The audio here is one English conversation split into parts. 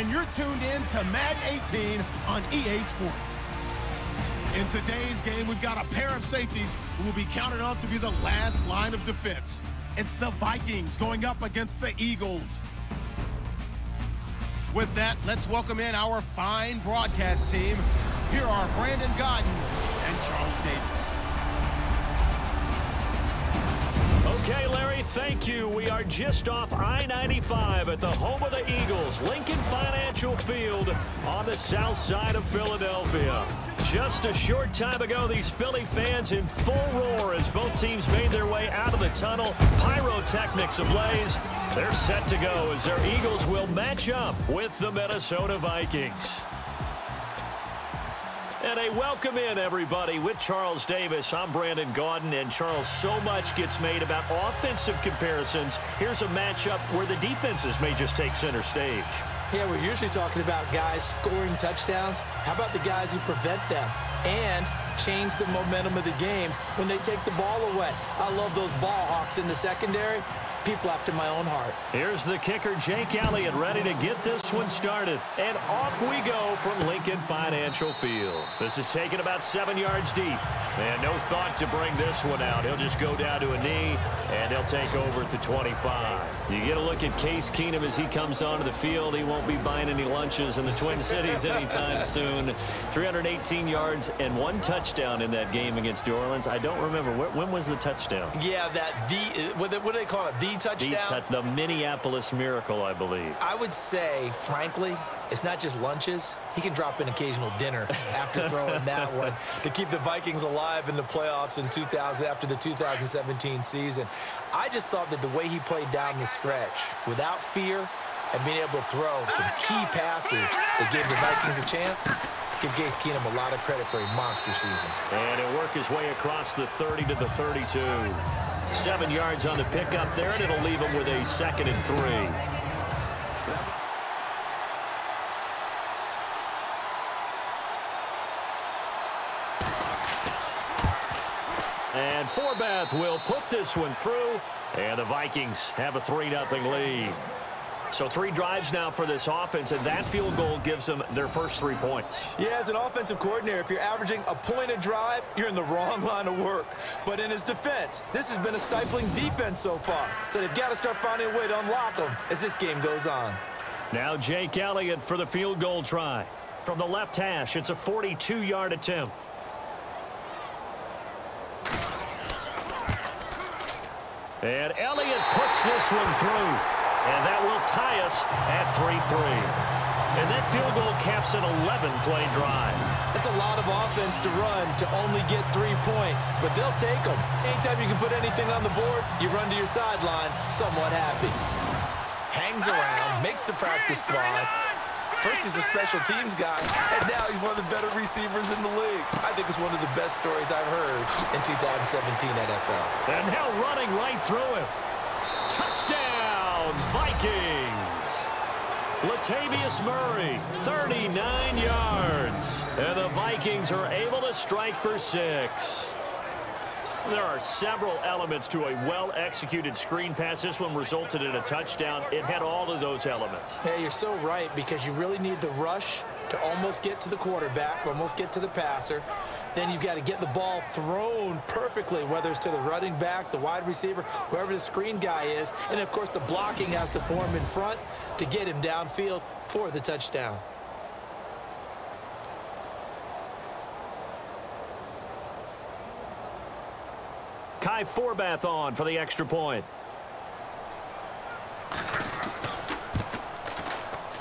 and you're tuned in to Madden 18 on EA Sports. In today's game, we've got a pair of safeties who will be counted on to be the last line of defense. It's the Vikings going up against the Eagles. With that, let's welcome in our fine broadcast team. Here are Brandon Godden and Charles Davis. Okay, Larry, thank you. We are just off I-95 at the home of the Eagles, Lincoln Financial Field on the south side of Philadelphia. Just a short time ago, these Philly fans in full roar as both teams made their way out of the tunnel. Pyrotechnics ablaze. They're set to go as their Eagles will match up with the Minnesota Vikings. And a welcome in, everybody, with Charles Davis. I'm Brandon Gaudin, and Charles, so much gets made about offensive comparisons. Here's a matchup where the defenses may just take center stage. Yeah, we're usually talking about guys scoring touchdowns. How about the guys who prevent them and change the momentum of the game when they take the ball away? I love those ball hawks in the secondary. People after my own heart. Here's the kicker, Jake Elliott, ready to get this one started. And off we go from Lincoln Financial Field. This is taken about 7 yards deep. And no thought to bring this one out. He'll just go down to a knee, and he'll take over at the 25. You get a look at Case Keenum as he comes onto the field. He won't be buying any lunches in the Twin Cities anytime soon. 318 yards and 1 touchdown in that game against New Orleans. I don't remember. When was the touchdown? Yeah, what do they call it? The touchdown? The Minneapolis Miracle, I believe. I would say, frankly, it's not just lunches. He can drop an occasional dinner after throwing that one to keep the Vikings alive in the playoffs in after the 2017 season. I just thought that the way he played down the stretch, without fear and being able to throw some key passes that gave the Vikings a chance, give Case Keenum a lot of credit for a monster season. And he'll work his way across the 30 to the 32. 7 yards on the pickup there, and it'll leave him with a 2nd and 3. And Forbath will put this one through, and the Vikings have a 3-0 lead. So 3 drives now for this offense, and that field goal gives them their first 3 points. Yeah, as an offensive coordinator, if you're averaging a point a drive, you're in the wrong line of work. But in his defense, this has been a stifling defense so far. So they've got to start finding a way to unlock them as this game goes on. Now Jake Elliott for the field goal try. From the left hash, it's a 42-yard attempt. And Elliott puts this one through. And that will tie us at 3-3. And that field goal caps an 11-play drive. That's a lot of offense to run to only get 3 points, but they'll take them. Anytime you can put anything on the board, you run to your sideline somewhat happy. Hangs around, makes the practice squad. First he's a special teams guy, and now he's one of the better receivers in the league. I think it's one of the best stories I've heard in 2017 NFL. And now running right through him. Touchdown, Vikings. Latavius Murray, 39 yards. And the Vikings are able to strike for 6. There are several elements to a well-executed screen pass. This one resulted in a touchdown. It had all of those elements. Yeah, you're so right, because you really need the rush to almost get to the quarterback, almost get to the passer. Then you've got to get the ball thrown perfectly, whether it's to the running back, the wide receiver, whoever the screen guy is. And, of course, the blocking has to form in front to get him downfield for the touchdown. Kai Forbath on for the extra point.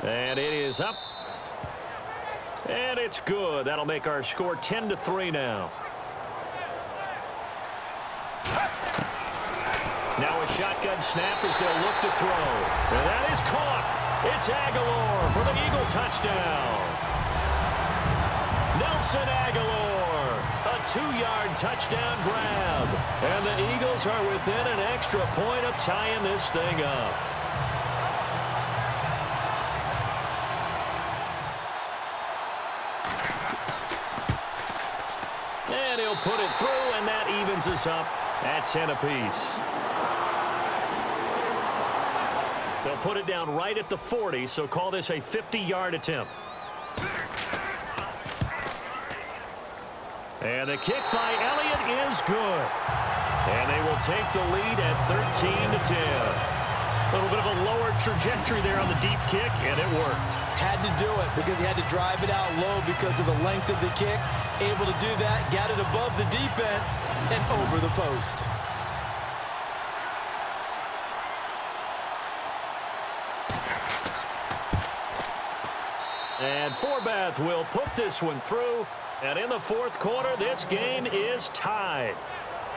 And it is up. And it's good. That'll make our score 10-3 now. Now a shotgun snap as they'll look to throw. And that is caught. It's Aguilar for the Eagle touchdown. Nelson Aguilar, a 2-yard touchdown grab. And the Eagles are within an extra point of tying this thing up. And he'll put it through, and that evens us up at 10 apiece. They'll put it down right at the 40, so call this a 50-yard attempt. And the kick by Elliott is good. And they will take the lead at 13-10. A little bit of a lower trajectory there on the deep kick, and it worked. Had to do it because he had to drive it out low because of the length of the kick. Able to do that, got it above the defense and over the post. And Forbath will put this one through. And in the fourth quarter, this game is tied.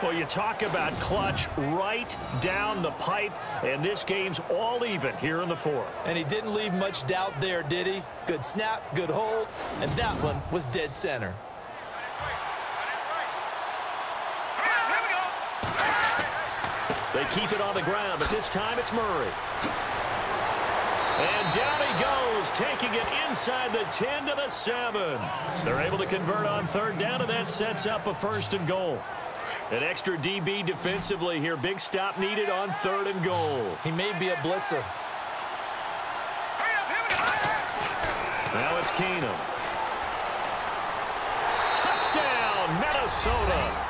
Well, you talk about clutch right down the pipe, and this game's all even here in the fourth. And he didn't leave much doubt there, did he? Good snap, good hold, and that one was dead center. They keep it on the ground, but this time it's Murray. And down he goes, taking it inside the 10 to the 7. They're able to convert on third down, and that sets up a 1st and goal. An extra DB defensively here. Big stop needed on 3rd and goal. He may be a blitzer. Now it's Keenum. Touchdown, Minnesota.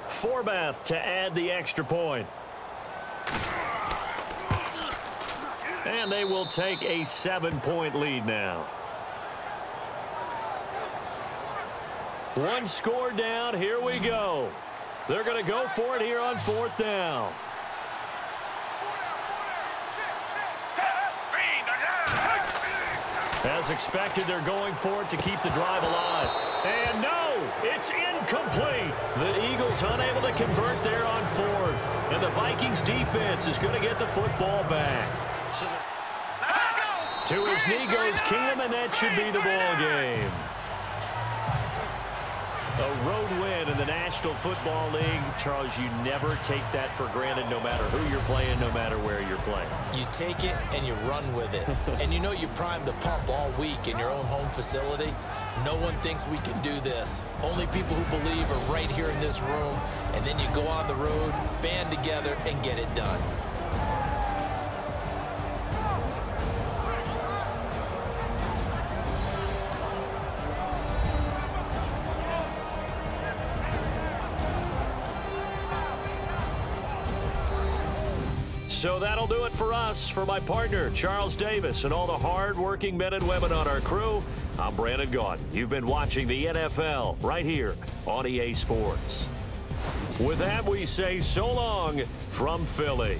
Forbath to add the extra point. And they will take a 7-point lead now. One score down. Here we go. They're going to go for it here on 4th down. As expected, they're going for it to keep the drive alive. And no, it's incomplete. The Eagles unable to convert there on 4th. And the Vikings defense is going to get the football back. To his knee goes Keenum, and that should be the ball game. A road win in the National Football League. Charles, you never take that for granted no matter who you're playing, no matter where you're playing. You take it and you run with it. And you know you prime the pump all week in your own home facility. No one thinks we can do this. Only people who believe are right here in this room. And then you go on the road, band together, and get it done. So that'll do it for us. For my partner, Charles Davis, and all the hard-working men and women on our crew, I'm Brandon Gaudin. You've been watching the NFL right here on EA Sports. With that, we say so long from Philly.